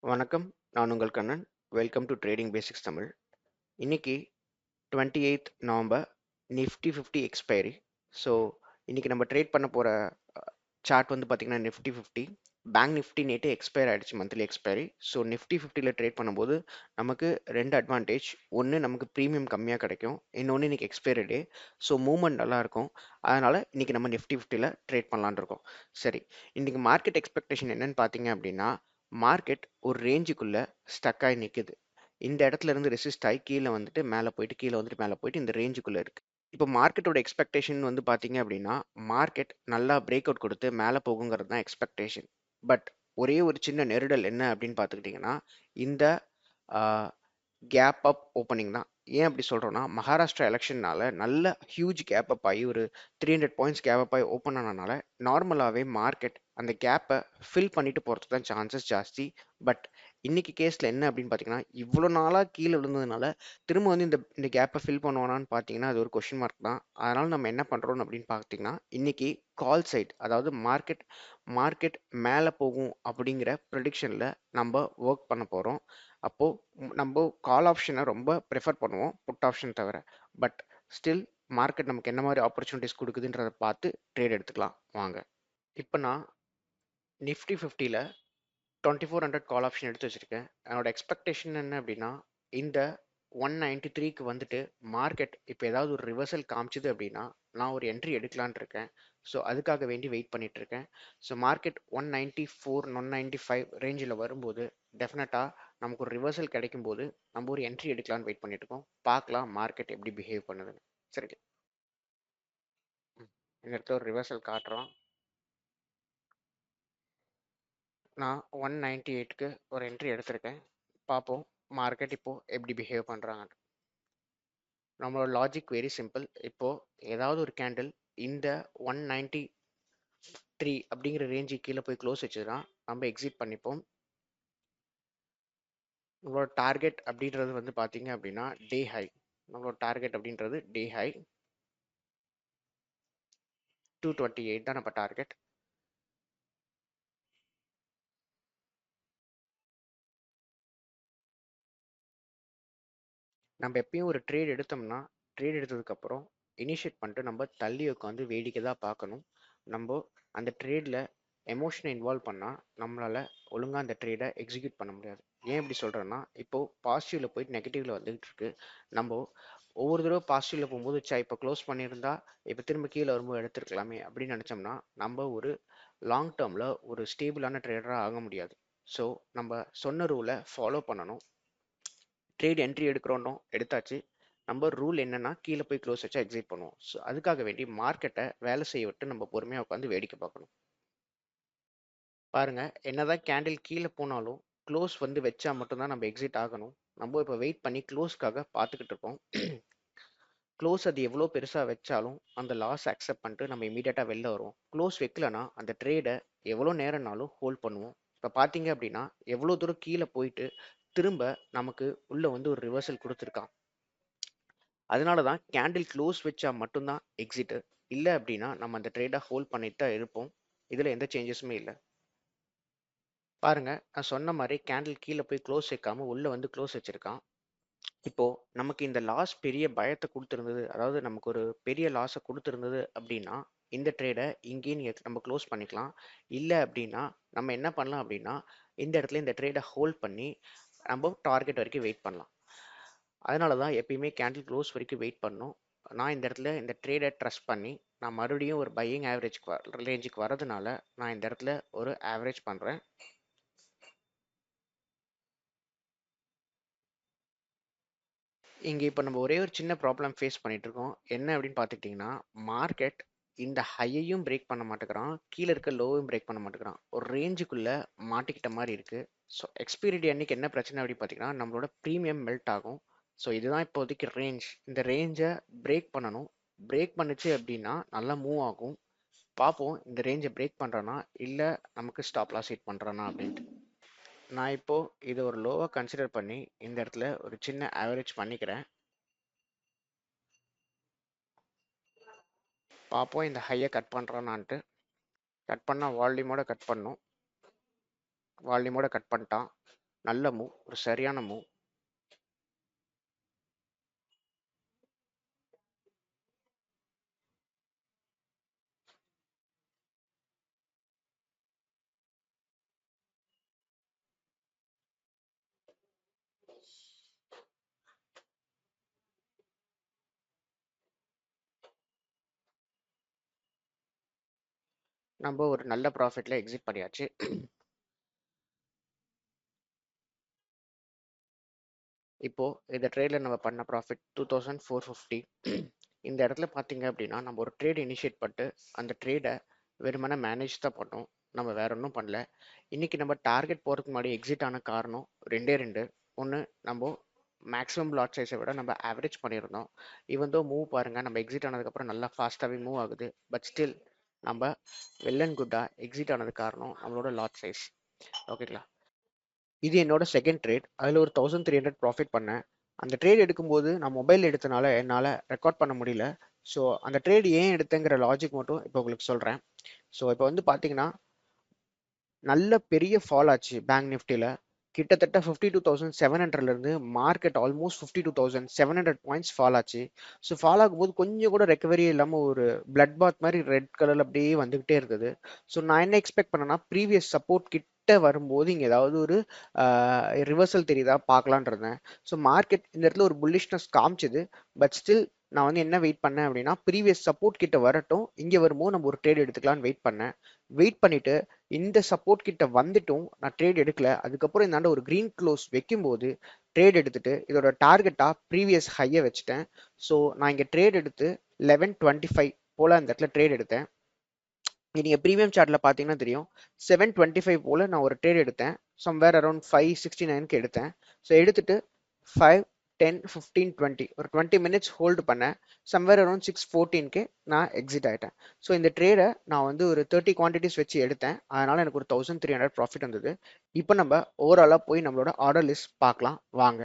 வணக்கம். நான் உங்கள் Kannan. Welcome to trading basics Tamil. இன்னைக்கு 28th November Nifty 50 expiry. So இன்னைக்கு நம்ம ட்ரேட் பண்ண போகிற சார்ட் வந்து பார்த்தீங்கன்னா நிஃப்டி 50. பேங்க் நிஃப்டி நேற்று எக்ஸ்பயர் ஆயிடுச்சு, மந்த்லி எக்ஸ்பைரி. ஸோ நிஃப்டி 50ல் ட்ரேட் பண்ணும்போது நமக்கு ரெண்டு அட்வான்டேஜ். ஒன்று, நமக்கு ப்ரீமியம் கம்மியாக கிடைக்கும். இன்னொன்று, இன்னைக்கு எக்ஸ்பைரி டே. ஸோ மூவ்மெண்ட் நல்லாயிருக்கும். அதனால் இன்னைக்கு நம்ம நிஃப்டி 50ல் ட்ரேட் பண்ணலான்னு இருக்கோம். சரி, இன்னைக்கு மார்க்கெட் எக்ஸ்பெக்டேஷன் என்னன்னு பார்த்தீங்க அப்படின்னா, மார்க்கெட் ஒரு ரேஞ்சுக்குள்ளே ஸ்டக் ஆகி நிற்குது. இந்த இடத்துல இருந்து ரெசிஸ்ட் ஆகி கீழே வந்துட்டு மேலே போயிட்டு கீழே வந்துட்டு மேலே போயிட்டு இந்த ரேஞ்சுக்குள்ளே இருக்கு. இப்போ மார்க்கெட்டோட எக்ஸ்பெக்டேஷன் வந்து பார்த்தீங்க அப்படின்னா, மார்க்கெட் நல்லா பிரேக் அவுட் கொடுத்து மேலே போகுங்கிறது தான் எக்ஸ்பெக்டேஷன். பட் ஒரே ஒரு சின்ன நெருடல் என்ன அப்படின்னு பார்த்துக்கிட்டிங்கன்னா, இந்த கேப் அப் ஓப்பனிங் தான். ஏன் அப்படி சொல்கிறோன்னா, மகாராஷ்டிரா எலெக்ஷன்னால நல்ல ஹியூஜ் கேப் அப் ஆகி ஒரு 300 பாயிண்ட்ஸ் கேப் அப் ஆகி ஓப்பன் ஆனனால நார்மலாகவே மார்க்கெட் அந்த கேப்பை ஃபில் பண்ணிட்டு போகிறதுக்கு தான் சான்சஸ் ஜாஸ்தி. பட் இன்னைக்கு கேஸில் என்ன அப்படின்னு பார்த்தீங்கன்னா, இவ்வளோ நாளாக கீழே விழுந்ததுனால திரும்ப வந்து இந்த கேப்பை ஃபில் பண்ணுவானான்னு பார்த்தீங்கன்னா, அது ஒரு கொஷின் மார்க் தான். அதனால் நம்ம என்ன பண்ணுறோம் அப்படின்னு பார்த்தீங்கன்னா, இன்னைக்கு கால் சைட், அதாவது மார்க்கெட் மேலே போகும் அப்படிங்கிற ப்ரெடிக்ஷனில் நம்ம ஒர்க் பண்ண போகிறோம். அப்போது நம்ம கால் ஆப்ஷனை ரொம்ப ப்ரிஃபர் பண்ணுவோம், புட் ஆப்ஷன் தவிர. பட் ஸ்டில் மார்க்கெட் நமக்கு என்ன மாதிரி ஆப்பர்ச்சுனிட்டிஸ் கொடுக்குதுன்றதை பார்த்து ட்ரேட் எடுத்துக்கலாம் வாங்க. இப்போ நான் நிஃப்டி 50ல் 2400 கால் ஆப்ஷன் எடுத்து வச்சுருக்கேன். என்னோட எக்ஸ்பெக்டேஷன் என்ன அப்படின்னா, இந்த 193க்கு வந்துட்டு மார்க்கெட் இப்போ ஏதாவது ஒரு ரிவர்சல் காமிச்சுது அப்படின்னா நான் ஒரு என்ட்ரி எடுக்கலான் இருக்கேன். ஸோ அதுக்காக வேண்டி வெயிட் பண்ணிட்டு இருக்கேன். ஸோ மார்க்கெட் 194 195 ரேஞ்சில் வரும்போது டெஃபினட்டாக நமக்கு ஒரு ரிவர்சல் கிடைக்கும் போது நம்ம ஒரு என்ட்ரி எடுக்கலான்னு வெயிட் பண்ணிட்டு இருக்கோம். பார்க்கலாம் மார்க்கெட் எப்படி பிஹேவ் பண்ணுதுன்னு. சரி, இந்த இடத்துல ஒரு ரிவர்சல் காட்டுறோம். நான் 198க்கு ஒரு என்ட்ரி எடுத்திருக்கேன். பார்ப்போம் மார்க்கெட் இப்போது எப்படி பிஹேவ் பண்ணுறாங்க. நம்மளோட லாஜிக் வெரி சிம்பிள். இப்போது ஏதாவது ஒரு கேண்டில் இந்த 193 அப்படிங்கிற ரேஞ்சுக்கு கீழே போய் க்ளோஸ் வச்சுதுன்னா நம்ம எக்ஸிட் பண்ணிப்போம். நம்மளோட டார்கெட் அப்படின்றது வந்து பார்த்தீங்க அப்படின்னா டே ஹை. நம்மளோட டார்கெட் அப்படின்றது டே ஹை 228 தான் நம்ம டார்கெட். நம்ம எப்பயும் ஒரு ட்ரேட் எடுத்தோம்னா ட்ரேட் எடுத்ததுக்கப்புறம் இனிஷியேட் பண்ணிட்டு நம்ம தள்ளி உட்காந்து வேடிக்கை தான் பார்க்கணும். நம்ம அந்த ட்ரேடில் எமோஷனை இன்வால்வ் பண்ணால் நம்மளால் ஒழுங்காக அந்த ட்ரேடை எக்ஸிக்யூட் பண்ண முடியாது. ஏன் இப்படி சொல்கிறேன்னா, இப்போது பாசிட்டிவில் போயிட்டு நெகட்டிவில் வந்துகிட்டு இருக்கு. நம்ம ஒவ்வொரு தடவை பாசிட்டிவில் போகும்போது இப்போ க்ளோஸ் பண்ணியிருந்தா இப்போ திரும்ப கீழே வரும்போது எடுத்துருக்கலாமே அப்படின்னு நினச்சோம்னா நம்ம ஒரு லாங் டேர்மில் ஒரு ஸ்டேபிளான ட்ரேடராக ஆக முடியாது. ஸோ நம்ம சொன்ன ரூலை ஃபாலோ பண்ணணும். ட்ரேட் என்ட்ரி எடுக்கிறோன்னோ எடுத்தாச்சு. நம்ம ரூல் என்னன்னா கீழே போய் க்ளோஸ் வச்சா எக்ஸிட் பண்ணுவோம். ஸோ அதுக்காக வேண்டி மார்க்கெட்டை வேலை செய்ய விட்டு நம்ம பொறுமையாக உட்காந்து வேடிக்கை பார்க்கணும். பாருங்க, என்னதான் கேண்டில் கீழே போனாலும் க்ளோஸ் வந்து வச்சா மட்டும்தான் நம்ம எக்ஸிட் ஆகணும். நம்ம இப்போ வெயிட் பண்ணி க்ளோஸ்க்காக பார்த்துக்கிட்டு இருக்கோம். க்ளோஸ் அது எவ்வளோ பெருசாக வச்சாலும் அந்த லாஸ் அக்செப்ட் பண்ணிட்டு நம்ம இமீடியட்டாக வெளில வருவோம். க்ளோஸ் வைக்கலனா அந்த ட்ரேடை எவ்வளோ நேரம்னாலும் ஹோல்ட் பண்ணுவோம். இப்போ பார்த்தீங்க அப்படின்னா எவ்வளோ தூரம் கீழே போயிட்டு திரும்ப நமக்கு உள்ள வந்து ஒரு ரிவர்சல் கொடுத்துருக்கான். அதனால தான் கேண்டில் க்ளோஸ் வச்சா மட்டும்தான் எக்ஸிட்டு. இல்லை அப்படின்னா நம்ம அந்த ட்ரேடை ஹோல்ட் பண்ணிட்டு தான் இருப்போம். இதில் எந்த சேஞ்சஸுமே இல்லை. பாருங்க, நான் சொன்ன மாதிரி கேண்டில் கீழே போய் க்ளோஸ் வைக்காம உள்ள வந்து க்ளோஸ் வச்சிருக்கான். இப்போ நமக்கு இந்த லாஸ் பெரிய பயத்தை கொடுத்துருந்தது, அதாவது நமக்கு ஒரு பெரிய லாஸை கொடுத்துருந்தது அப்படின்னா இந்த ட்ரேடை இங்கேயும் நம்ம க்ளோஸ் பண்ணிக்கலாம். இல்லை அப்படின்னா நம்ம என்ன பண்ணலாம் அப்படின்னா இந்த இடத்துல இந்த ட்ரேடை ஹோல்ட் பண்ணி நம்ம டார்கெட் வரைக்கும் வெயிட் பண்ணலாம். அதனால தான் எப்பயுமே கேண்டில் க்ளோஸ் வரைக்கும் வெயிட் பண்ணணும். நான் இந்த இடத்துல இந்த ட்ரேடை ட்ரஸ்ட் பண்ணி நான் மறுபடியும் ஒரு பையிங் ஆவரேஜ்க்கு ரேஞ்சுக்கு வரதுனால நான் இந்த இடத்துல ஒரு ஆவரேஜ் பண்ணுறேன். இங்கே இப்போ நம்ம ஒரே ஒரு சின்ன ப்ராப்ளம் ஃபேஸ் பண்ணிட்டு இருக்கோம். என்ன அப்படின்னு பார்த்துக்கிட்டிங்கன்னா, மார்க்கெட் இந்த ஹையையும் பிரேக் பண்ண மாட்டேங்கிறான், கீழே இருக்க லோவையும் பிரேக் பண்ண மாட்டேங்கிறான். ஒரு ரேஞ்சுக்குள்ளே மாட்டிக்கிட்ட மாதிரி இருக்குது. ஸோ எக்ஸ்பைரி டே அன்னைக்கு என்ன பிரச்சனை அப்படின்னு பார்த்தீங்கன்னா, நம்மளோட ப்ரீமியம் மெல்ட் ஆகும். ஸோ இதுதான் இப்போதைக்கு ரேஞ்ச். இந்த ரேஞ்சை பிரேக் பண்ணணும். பிரேக் பண்ணுச்சு அப்படின்னா நல்லா மூவ் ஆகும். பார்ப்போம் இந்த ரேஞ்சை பிரேக் பண்ணுறானா இல்லை நமக்கு ஸ்டாப் லாஸ் ஹிட் பண்ணுறானா அப்படின்ட்டு. நான் இப்போது இதை ஒரு லோவாக கன்சிடர் பண்ணி இந்த இடத்துல ஒரு சின்ன ஆவரேஜ் பண்ணிக்கிறேன். பார்ப்போம் இந்த ஹையை கட் பண்ணுறானான்ட்டு. கட் பண்ணால் வால்யூமோட கட் பண்ணும். வால்யூமோட கட் பண்ணிட்டான். நல்ல மூவ், ஒரு சரியான மூவ். நம்ம ஒரு நல்ல ப்ராஃபிட்ல எக்ஸிட் பண்ணியாச்சு. இப்போ இந்த ட்ரேட்ல நம்ம பண்ண ப்ராஃபிட் 2450. இந்த இடத்துல பார்த்தீங்க அப்படின்னா நம்ம ஒரு ட்ரேட் இனிஷியேட் பண்ணிட்டு அந்த ட்ரேடை வெறுமனே மேனேஜ் தான் பண்ணோம். நம்ம வேற ஒன்றும் பண்ணல. இன்னைக்கு நம்ம டார்கெட் போகிறதுக்கு முன்னாடி எக்ஸிட் ஆன காரணம் ரெண்டே ரெண்டு. ஒன்று, நம்ம மேக்ஸிமம் லாட் சைஸை விட நம்ம ஆவரேஜ் பண்ணியிருந்தோம். இவன் தோ மூவ் பாருங்க, நம்ம எக்ஸிட் ஆனதுக்கப்புறம் நல்லா ஃபாஸ்ட்டாகவே மூவ் ஆகுது. பட் ஸ்டில் நம்ம வெல் அண்ட் குட்டாக எக்ஸிட் ஆனது காரணம் நம்மளோட லாட் சைஸ். ஓகேங்களா? இது என்னோட செகண்ட் ட்ரேட். அதில் ஒரு 1300 ப்ராஃபிட் பண்ணேன். அந்த ட்ரேட் எடுக்கும்போது நான் மொபைல் எடுத்தனால என்னால் ரெக்கார்ட் பண்ண முடியல. ஸோ அந்த ட்ரேட் ஏன் எடுத்தேங்கிற லாஜிக் மட்டும் இப்போ உங்களுக்கு சொல்கிறேன். ஸோ இப்போ வந்து பார்த்தீங்கன்னா நல்ல பெரிய ஃபால் ஆச்சு பேங்க் நிஃப்டியில். கிட்டத்தட்ட 52,700லேருந்து மார்க்கெட் ஆல்மோஸ்ட் 52,700 பாயிண்ட்ஸ் ஃபால் ஆச்சு. ஸோ ஃபால் ஆகும்போது கொஞ்சம் கூட ரெக்கவரி இல்லாமல் ஒரு பிளட் பாத் மாதிரி ரெட் கலரில் அப்படியே வந்துக்கிட்டே இருக்குது. ஸோ நான் என்ன எக்ஸ்பெக்ட் பண்ணேன்னா ப்ரீவியஸ் சப்போர்ட் கிட்ட வரும்போது இங்கே ஏதாவது ஒரு ரிவர்சல் தெரியுதா பார்க்கலான் இருந்தேன். ஸோ மார்க்கெட் இந்த இடத்துல ஒரு புல்லிஷ்னஸ் காமிச்சுது. பட் ஸ்டில் நான் வந்து என்ன வெயிட் பண்ணேன் அப்படின்னா ப்ரீவியஸ் சப்போர்ட் கிட்ட வரட்டும், இங்கே வரும்போது நம்ம ஒரு ட்ரேட் எடுத்துக்கலாம்னு வெயிட் பண்ணேன். வெயிட் பண்ணிட்டு இந்த சப்போர்ட் கிட்ட வந்துட்டும் நான் ட்ரேட் எடுக்கல. அதுக்கப்புறம் இந்தாண்ட ஒரு கிரீன் க்ளோஸ் வைக்கும்போது ட்ரேட் எடுத்துட்டு இதோட டார்கெட்டா ப்ரீவியஸ் ஹையை வச்சுட்டேன். ஸோ நான் இங்கே ட்ரேட் எடுத்து 1125 போல அந்த இடத்துல ட்ரேட் எடுத்தேன். நீங்கள் ப்ரீமியம் சார்ட்ல பார்த்தீங்கன்னா தெரியும், 725 போல நான் ஒரு ட்ரேட் எடுத்தேன். சம்வேர் அரௌண்ட் 569க்கு எடுத்தேன். ஸோ எடுத்துட்டு 5, 10, 15, 20 ஒரு 20 மினிட்ஸ் ஹோல்டு பண்ணேன். சம்வேர் அரௌண்ட் 614க்கு நான் எக்ஸிட் ஆகிட்டேன். ஸோ இந்த ட்ரேடை நான் வந்து ஒரு 30 குவான்டிட்டிஸ் வச்சு எடுத்தேன். அதனால எனக்கு ஒரு 1300 ப்ராஃபிட் வந்தது. இப்போ நம்ம ஓவராலாக போய் நம்மளோட ஆர்டர் லிஸ்ட் பார்க்கலாம் வாங்க.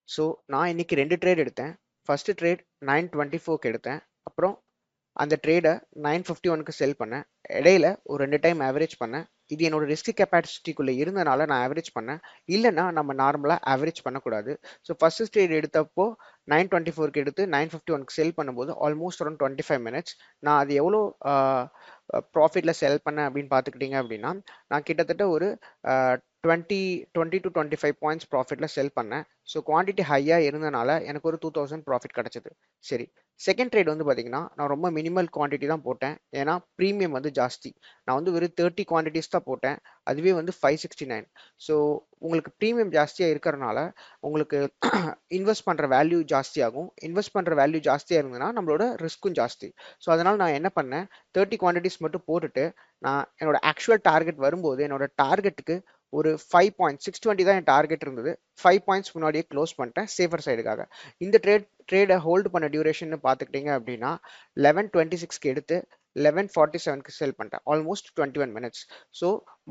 ஸோ நான் இன்னைக்கு 2 ட்ரேட் எடுத்தேன். ஃபர்ஸ்ட் ட்ரேட் 924க்கு எடுத்தேன். அப்புறம் அந்த ட்ரேடை 951க்கு செல் பண்ணேன். இடையில ஒரு 2 டைம் ஆவரேஜ் பண்ணேன். இது என்னோட ரிஸ்க் கெப்பாசிட்டிக்குள்ளே இருந்தனால நான் ஆவரேஜ் பண்ணேன். இல்லைன்னா நம்ம நார்மலாக ஆவரேஜ் பண்ணக்கூடாது. ஸோ ஃபர்ஸ்ட் ட்ரேட் எடுத்தப்போ 924க்கு எடுத்து 951க்கு செல் பண்ணும்போது ஆல்மோஸ்ட் அரௌண்ட் 25 மினிட்ஸ். நான் அது எவ்வளோ ப்ராஃபிட்டில் செல் பண்ணேன் அப்படின்னு பார்த்துக்கிட்டிங்க அப்படின்னா, நான் கிட்டத்தட்ட ஒரு 20 to 25 பாயிண்ட்ஸ் ப்ராஃபிட்டில் செல் பண்ணேன். ஸோ குவான்டிட்டி ஹையாக இருந்தனால எனக்கு ஒரு 2000 ப்ராஃபிட் கிடச்சிது. சரி, செகண்ட் ட்ரேட் வந்து பார்த்தீங்கன்னா நான் ரொம்ப மினிமல் குவான்டிட்டி தான் போட்டேன். ஏன்னா ப்ரீமியம் வந்து ஜாஸ்தி. நான் வந்து வெறும் 30 குவான்டிட்டிஸ் தான் போட்டேன். அதுவே வந்து 569. ஸோ உங்களுக்கு ப்ரீமியம் ஜாஸ்தியாக இருக்கிறனால உங்களுக்கு இன்வெஸ்ட் பண்ணுற வேல்யூ ஜாஸ்தியாகும். இன்வெஸ்ட் பண்ணுற வேல்யூ ஜாஸ்தியாக இருந்ததுன்னா நம்மளோட ரிஸ்க்கும் ஜாஸ்தி. ஸோ அதனால் நான் என்ன பண்ணேன், 30 குவான்டிட்டிஸ் மட்டும் போட்டுட்டு நான் என்னோட ஆக்சுவல் டார்கெட் வரும்போது என்னோட டார்கெட்டுக்கு ஒரு 5 பாயிண்ட்ஸ் 620 தான் என் டார்கெட் இருந்தது. 5 பாயிண்ட்ஸ் முன்னாடியே க்ளோஸ் பண்ணிட்டேன் சேஃபர் சைடுக்காக. இந்த ட்ரேடை ஹோல்டு பண்ண டியூரேஷன் பார்த்துக்கிட்டிங்க அப்படின்னா 1126க்கு எடுத்து 1147க்கு செல் பண்ணிட்டேன். Almost 21 minutes. ஸோ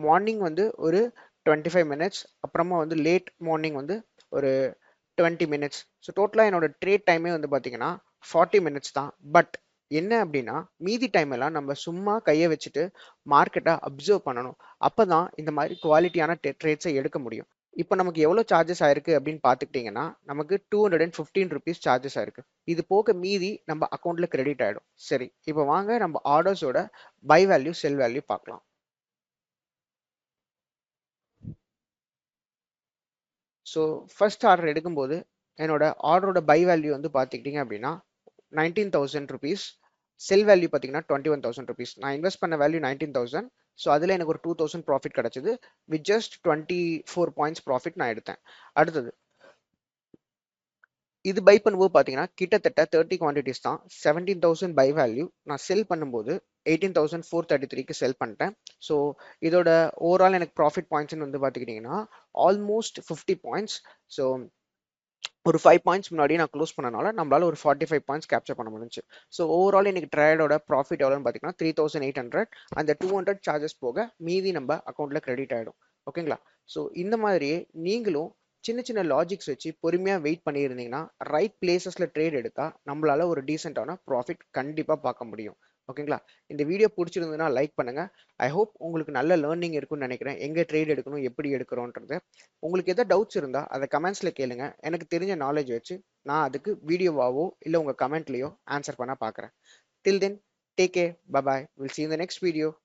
மார்னிங் வந்து ஒரு 25 மினிட்ஸ், அப்புறமா வந்து லேட் மார்னிங் வந்து ஒரு 20 மினிட்ஸ். ஸோ டோட்டலாக என்னோட ட்ரேட் டைமே வந்து பார்த்தீங்கன்னா 40 மினிட்ஸ் தான். பட் என்ன அப்படின்னா மீதி டைம் எல்லாம் நம்ம சும்மா கையை வச்சுட்டு மார்க்கெட்டை அப்சர்வ் பண்ணணும். அப்போ தான் இந்த மாதிரி குவாலிட்டியான ட்ரேட்ஸை எடுக்க முடியும். இப்போ நமக்கு எவ்வளோ சார்ஜஸ் ஆயிருக்கு அப்படின்னு பார்த்துக்கிட்டிங்கன்னா நமக்கு 215 ருபீஸ் சார்ஜஸ் ஆயிருக்கு. இது போக மீதி நம்ம அக்கௌண்ட்ல கிரெடிட் ஆகிடும். சரி, இப்போ வாங்க நம்ம ஆர்டர்ஸோட பை வேல்யூ செல் வேல்யூ பார்க்கலாம். ஸோ ஃபர்ஸ்ட் ஆர்டர் எடுக்கும்போது என்னோட ஆர்டரோட பை வேல்யூ வந்து பார்த்துக்கிட்டிங்க அப்படின்னா 19,000 ருபீஸ். செல் வேல்யூ பார்த்தீங்கன்னா 21,000 ருபீஸ். நான் இன்வெஸ்ட் பண்ண வேல்யூ 19,000. ஸோ அதில் எனக்கு ஒரு 2,000 ப்ராஃபிட் கிடச்சிது. வித் ஜஸ்ட் 24 பாயிண்ட்ஸ் ப்ராஃபிட் நான் எடுத்தேன். அடுத்தது இது பை பண்ணும்போது பார்த்தீங்கன்னா கிட்டத்தட்ட 30 குவான்டிட்டிஸ் தான். 17,000 பை வேல்யூ. நான் செல் பண்ணும்போது 18,433க்கு செல் பண்ணிட்டேன். ஸோ இதோட ஓவரால் எனக்கு ப்ராஃபிட் பாயிண்ட்ஸ்னு வந்து பார்த்துக்கிட்டிங்கன்னா ஆல்மோஸ்ட் 50 பாயிண்ட்ஸ். ஸோ ஒரு 5 பாயிண்ட்ஸ் முன்னாடி நான் க்ளோஸ் பண்ணனால நம்மளால ஒரு 45 பாயிண்ட்ஸ் கேப்சர் பண்ண முடிஞ்சு. ஸோ ஓவரால் எனக்கு ட்ரேடோட ப்ராஃபிட் எவ்வளோன்னு பார்த்தீங்கன்னா 3,800. அந்த 200 சார்ஜஸ் போக மீதி நம்ம அக்கௌண்ட்ல கிரெடிட் ஆகிடும். ஓகேங்களா? ஸோ இந்த மாதிரியே நீங்களும் சின்ன சின்ன லாஜிக்ஸ் வச்சு பொறுமையாக வெயிட் பண்ணியிருந்தீங்கன்னா ரைட் பிளேசஸில் ட்ரேட் எடுத்தால் நம்மளால ஒரு டீசெண்டான ப்ராஃபிட் கண்டிப்பாக பார்க்க முடியும். ஓகேங்களா? இந்த வீடியோ பிடிச்சிருந்ததுன்னா லைக் பண்ணுங்க. ஐ ஹோப் உங்களுக்கு நல்ல லேர்னிங் இருக்கும்னு நினைக்கிறேன். எங்க ட்ரேட் எடுக்கணும், எப்படி எடுக்கிறோன்றது. உங்களுக்கு எதாவது டவுட்ஸ் இருந்தா அத கமெண்ட்ஸ்ல கேளுங்க. எனக்கு தெரிஞ்ச நாலேட்ஜ் வச்சு நான் அதுக்கு வீடியோவாவோ இல்ல உங்க கமெண்ட்லயோ ஆன்சர் பண்ண பார்க்குறேன். Till then, take care. Bye bye. We'll see you in the next video.